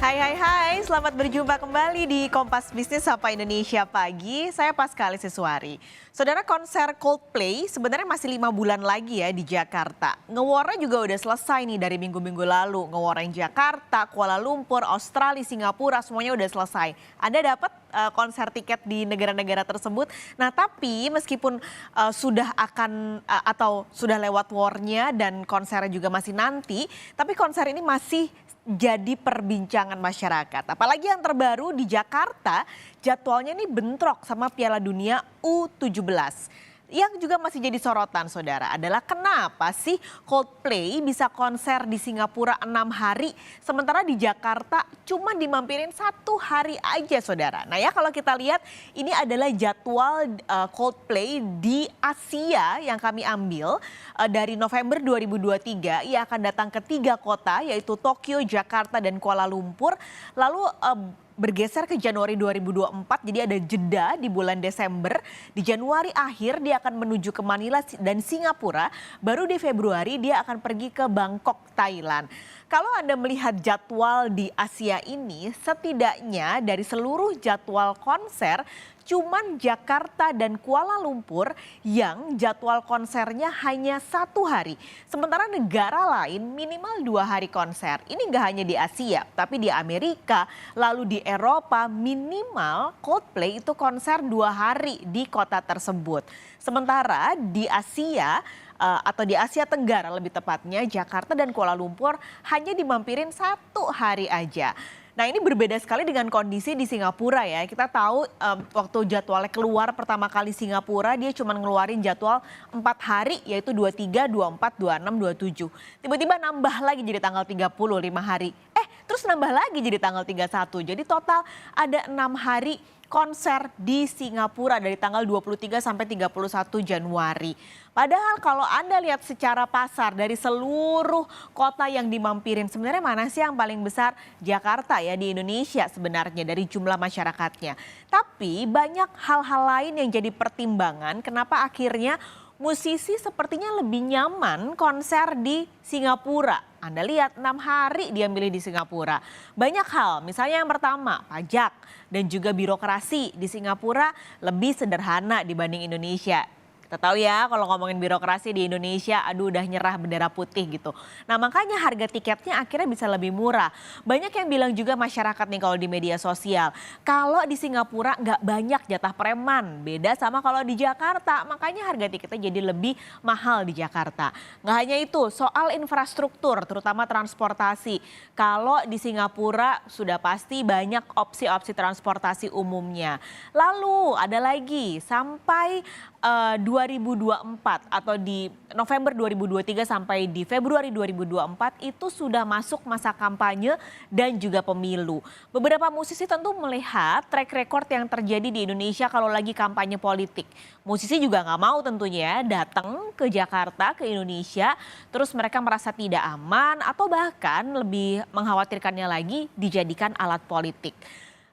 Hai, selamat berjumpa kembali di Kompas Bisnis Sapa Indonesia Pagi. Saya Paskali Siswari. Saudara, konser Coldplay sebenarnya masih 5 bulan lagi ya di Jakarta. Ngewarnya juga udah selesai nih dari minggu-minggu lalu. Ngewarnya Jakarta, Kuala Lumpur, Australia, Singapura semuanya udah selesai. Anda dapat konser tiket di negara-negara tersebut. Nah tapi meskipun sudah akan atau sudah lewat warnya dan konsernya juga masih nanti. Tapi konser ini masih jadi perbincangan masyarakat. Apalagi yang terbaru di Jakarta, jadwalnya ini bentrok sama Piala Dunia U17. Yang juga masih jadi sorotan saudara adalah kenapa sih Coldplay bisa konser di Singapura 6 hari. Sementara di Jakarta cuma dimampirin 1 hari aja saudara. Nah ya kalau kita lihat ini adalah jadwal Coldplay di Asia yang kami ambil dari November 2023. Ia akan datang ke 3 kota yaitu Tokyo, Jakarta dan Kuala Lumpur. Lalu bergeser ke Januari 2024, jadi ada jeda di bulan Desember. Di Januari akhir dia akan menuju ke Manila dan Singapura, baru di Februari dia akan pergi ke Bangkok, Thailand. Kalau Anda melihat jadwal di Asia ini, setidaknya dari seluruh jadwal konser, cuman Jakarta dan Kuala Lumpur yang jadwal konsernya hanya 1 hari. Sementara negara lain minimal 2 hari konser. Ini nggak hanya di Asia, tapi di Amerika, lalu di Eropa minimal Coldplay itu konser 2 hari di kota tersebut. Sementara di Asia atau di Asia Tenggara lebih tepatnya Jakarta dan Kuala Lumpur hanya dimampirin 1 hari aja. Nah ini berbeda sekali dengan kondisi di Singapura ya. Kita tahu waktu jadwalnya keluar pertama kali Singapura dia cuma ngeluarin jadwal 4 hari yaitu 23, 24, 26, 27. Tiba-tiba nambah lagi jadi tanggal 30 5 hari. Terus nambah lagi jadi tanggal 31. Jadi total ada 6 hari konser di Singapura dari tanggal 23 sampai 31 Januari. Padahal kalau Anda lihat secara pasar dari seluruh kota yang dimampirin, sebenarnya mana sih yang paling besar? Jakarta ya di Indonesia sebenarnya dari jumlah masyarakatnya. Tapi banyak hal-hal lain yang jadi pertimbangan kenapa akhirnya musisi sepertinya lebih nyaman konser di Singapura. Anda lihat 6 hari dia milih di Singapura. Banyak hal, misalnya yang pertama pajak dan juga birokrasi di Singapura lebih sederhana dibanding Indonesia. Kita tahu ya kalau ngomongin birokrasi di Indonesia, aduh udah nyerah bendera putih gitu. Nah makanya harga tiketnya akhirnya bisa lebih murah. Banyak yang bilang juga masyarakat nih kalau di media sosial, kalau di Singapura nggak banyak jatah preman. Beda sama kalau di Jakarta, makanya harga tiketnya jadi lebih mahal di Jakarta. Nggak hanya itu, soal infrastruktur terutama transportasi. Kalau di Singapura sudah pasti banyak opsi-opsi transportasi umumnya. Lalu ada lagi sampai 2024 atau di November 2023 sampai di Februari 2024 itu sudah masuk masa kampanye dan juga pemilu. Beberapa musisi tentu melihat track record yang terjadi di Indonesia kalau lagi kampanye politik. Musisi juga nggak mau tentunya datang ke Jakarta, ke Indonesia, terus mereka merasa tidak aman atau bahkan lebih mengkhawatirkannya lagi dijadikan alat politik.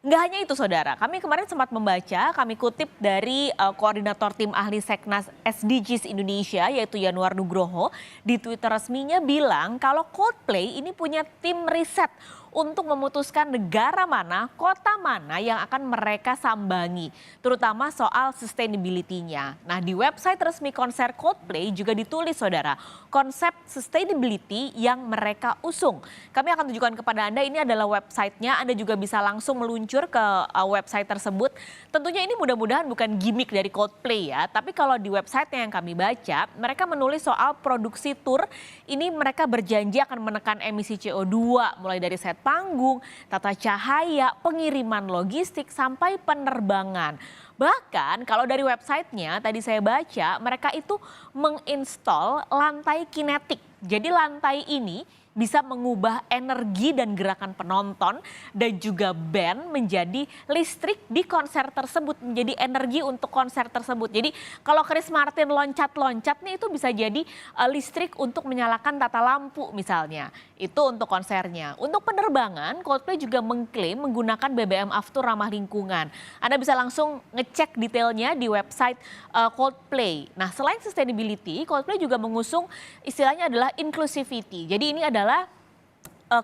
Nggak hanya itu saudara, kami kemarin sempat membaca, kami kutip dari koordinator tim ahli Seknas SDGs Indonesia yaitu Yanuar Nugroho. Di Twitter resminya bilang kalau Coldplay ini punya tim riset untuk memutuskan negara mana, kota mana yang akan mereka sambangi. Terutama soal sustainability-nya. Nah di website resmi konser Coldplay juga ditulis saudara, konsep sustainability yang mereka usung. Kami akan tunjukkan kepada Anda, ini adalah websitenya, Anda juga bisa langsung meluncur ke website tersebut. Tentunya ini mudah-mudahan bukan gimmick dari Coldplay ya, tapi kalau di websitenya yang kami baca, mereka menulis soal produksi tour, ini mereka berjanji akan menekan emisi CO2 mulai dari set panggung, tata cahaya, pengiriman logistik sampai penerbangan. Bahkan kalau dari websitenya tadi saya baca mereka itu menginstall lantai kinetik. Jadi lantai ini bisa mengubah energi dan gerakan penonton dan juga band menjadi listrik di konser tersebut, menjadi energi untuk konser tersebut. Jadi kalau Chris Martin loncat-loncat nih itu bisa jadi listrik untuk menyalakan tata lampu misalnya. Itu untuk konsernya. Untuk penerbangan, Coldplay juga mengklaim menggunakan BBM Aftur ramah lingkungan. Anda bisa langsung ngecek detailnya di website Coldplay. Nah selain sustainability, Coldplay juga mengusung istilahnya adalah inclusivity. Jadi ini adalah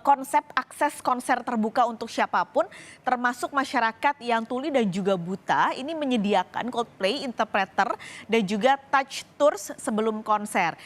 konsep akses konser terbuka untuk siapapun, termasuk masyarakat yang tuli dan juga buta. Ini menyediakan Coldplay, interpreter, dan juga touch tours sebelum konser.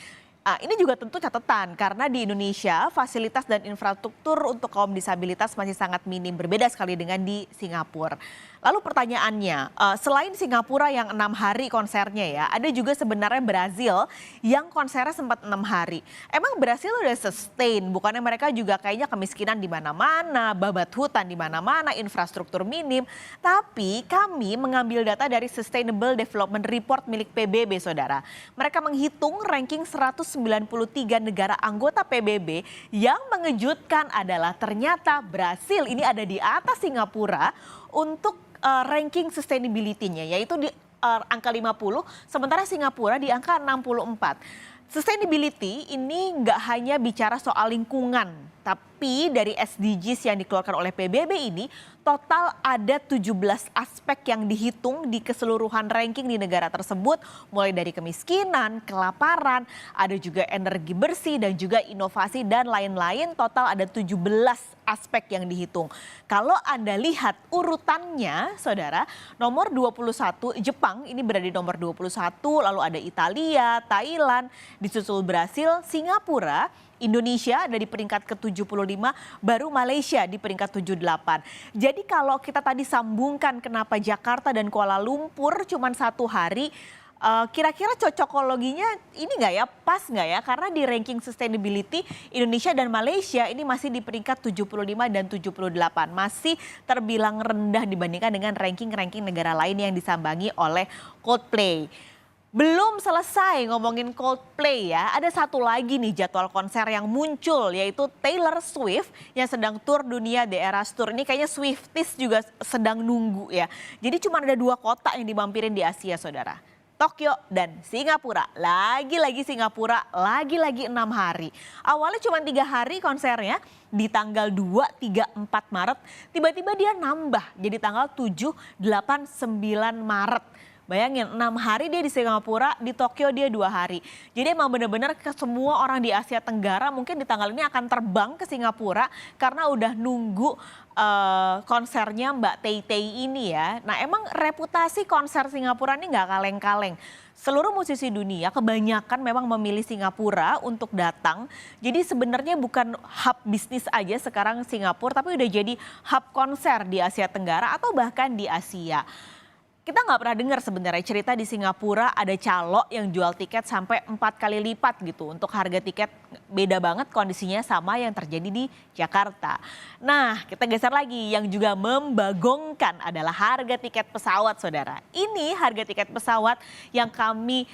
Ini juga tentu catatan karena di Indonesia fasilitas dan infrastruktur untuk kaum disabilitas masih sangat minim, berbeda sekali dengan di Singapura. Lalu pertanyaannya, selain Singapura yang 6 hari konsernya ya, ada juga sebenarnya Brazil yang konsernya sempat 6 hari. Emang Brazil udah sustain, bukannya mereka juga kayaknya kemiskinan di mana-mana, babat hutan di mana-mana, infrastruktur minim. Tapi kami mengambil data dari Sustainable Development Report milik PBB, saudara. Mereka menghitung ranking 193 negara anggota PBB, yang mengejutkan adalah ternyata Brasil ini ada di atas Singapura untuk ranking sustainability-nya, yaitu di angka 50, sementara Singapura di angka 64. Sustainability ini nggak hanya bicara soal lingkungan, tapi dari SDGs yang dikeluarkan oleh PBB ini total ada 17 aspek yang dihitung di keseluruhan ranking di negara tersebut, mulai dari kemiskinan, kelaparan, ada juga energi bersih dan juga inovasi dan lain-lain. Total ada 17 aspek yang dihitung. Kalau Anda lihat urutannya, saudara, nomor 21 Jepang ini berada di nomor 21, lalu ada Italia, Thailand, disusul Brasil, Singapura, Indonesia ada di peringkat ke-75, baru Malaysia di peringkat 78. Jadi kalau kita tadi sambungkan kenapa Jakarta dan Kuala Lumpur cuma 1 hari, kira-kira cocokologinya ini nggak ya, pas nggak ya? Karena di ranking sustainability Indonesia dan Malaysia ini masih di peringkat 75 dan 78. Masih terbilang rendah dibandingkan dengan ranking-ranking negara lain yang disambangi oleh Coldplay. Belum selesai ngomongin Coldplay ya, ada satu lagi nih jadwal konser yang muncul, yaitu Taylor Swift yang sedang tur dunia The Eras Tour. Ini kayaknya Swifties juga sedang nunggu ya. Jadi cuma ada 2 kota yang dimampirin di Asia, saudara. Tokyo dan Singapura. Lagi-lagi Singapura, lagi-lagi 6 hari. Awalnya cuma 3 hari konsernya, di tanggal 2, 3, 4 Maret. Tiba-tiba dia nambah jadi tanggal 7, 8, 9 Maret. Bayangin 6 hari dia di Singapura, di Tokyo dia 2 hari. Jadi emang benar-benar ke semua orang di Asia Tenggara mungkin di tanggal ini akan terbang ke Singapura karena udah nunggu konsernya Mbak Tay Tay ini ya. Nah emang reputasi konser Singapura ini nggak kaleng-kaleng. Seluruh musisi dunia kebanyakan memang memilih Singapura untuk datang. Jadi sebenarnya bukan hub bisnis aja sekarang Singapura, tapi udah jadi hub konser di Asia Tenggara atau bahkan di Asia. Kita nggak pernah dengar sebenarnya cerita di Singapura ada calo yang jual tiket sampai 4 kali lipat gitu untuk harga tiket. Beda banget kondisinya sama yang terjadi di Jakarta. Nah kita geser lagi, yang juga membagongkan adalah harga tiket pesawat, saudara. Ini harga tiket pesawat yang kami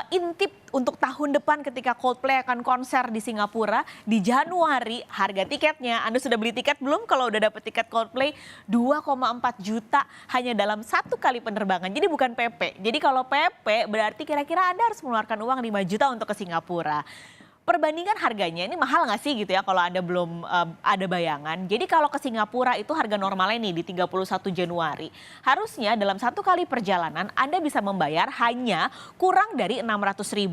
intip untuk tahun depan ketika Coldplay akan konser di Singapura di Januari. Harga tiketnya, Anda sudah beli tiket belum? Kalau udah dapet tiket Coldplay 2,4 juta hanya dalam 1 kali penerbangan. Jadi bukan PP. Jadi kalau PP berarti kira-kira Anda harus mengeluarkan uang 5 juta untuk ke Singapura. Perbandingan harganya ini mahal nggak sih gitu ya kalau Anda belum ada bayangan. Jadi kalau ke Singapura itu harga normalnya nih di 31 Januari. Harusnya dalam 1 kali perjalanan Anda bisa membayar hanya kurang dari 600.000.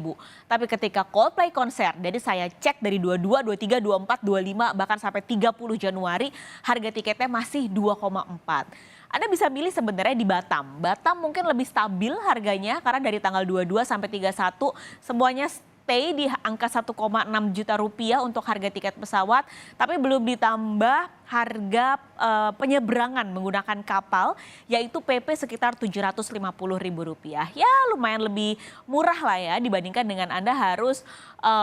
Tapi ketika Coldplay konser, jadi saya cek dari 22, 23, 24, 25 bahkan sampai 30 Januari harga tiketnya masih 2,4. Anda bisa milih sebenarnya di Batam. Batam mungkin lebih stabil harganya karena dari tanggal 22 sampai 31 semuanya stay di angka 1,6 juta rupiah untuk harga tiket pesawat, tapi belum ditambah harga penyeberangan menggunakan kapal, yaitu PP sekitar 750.000 rupiah. Ya lumayan lebih murah lah ya dibandingkan dengan Anda harus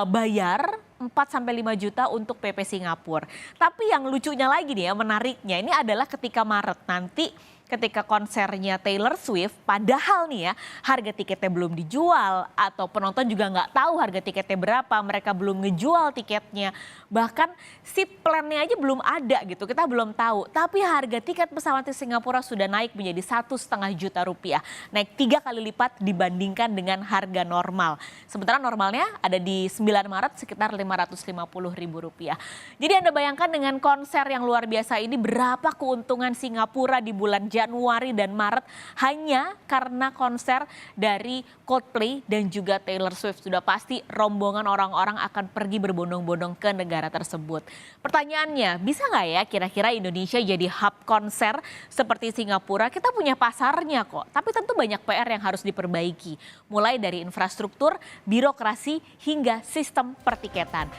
bayar 4-5 juta untuk PP Singapura. Tapi yang lucunya lagi nih ya, menariknya ini adalah ketika Maret nanti, ketika konsernya Taylor Swift, padahal nih ya harga tiketnya belum dijual atau penonton juga nggak tahu harga tiketnya berapa, mereka belum ngejual tiketnya, bahkan seat plan-nya aja belum ada gitu, kita belum tahu. Tapi harga tiket pesawat di Singapura sudah naik menjadi 1,5 juta rupiah, naik 3 kali lipat dibandingkan dengan harga normal. Sementara normalnya ada di 9 Maret sekitar 550.000 rupiah. Jadi Anda bayangkan dengan konser yang luar biasa ini berapa keuntungan Singapura di bulan Januari Januari dan Maret hanya karena konser dari Coldplay dan juga Taylor Swift. Sudah pasti rombongan orang-orang akan pergi berbondong-bondong ke negara tersebut. Pertanyaannya, bisa nggak ya kira-kira Indonesia jadi hub konser seperti Singapura? Kita punya pasarnya kok, tapi tentu banyak PR yang harus diperbaiki. Mulai dari infrastruktur, birokrasi, hingga sistem pertiketan.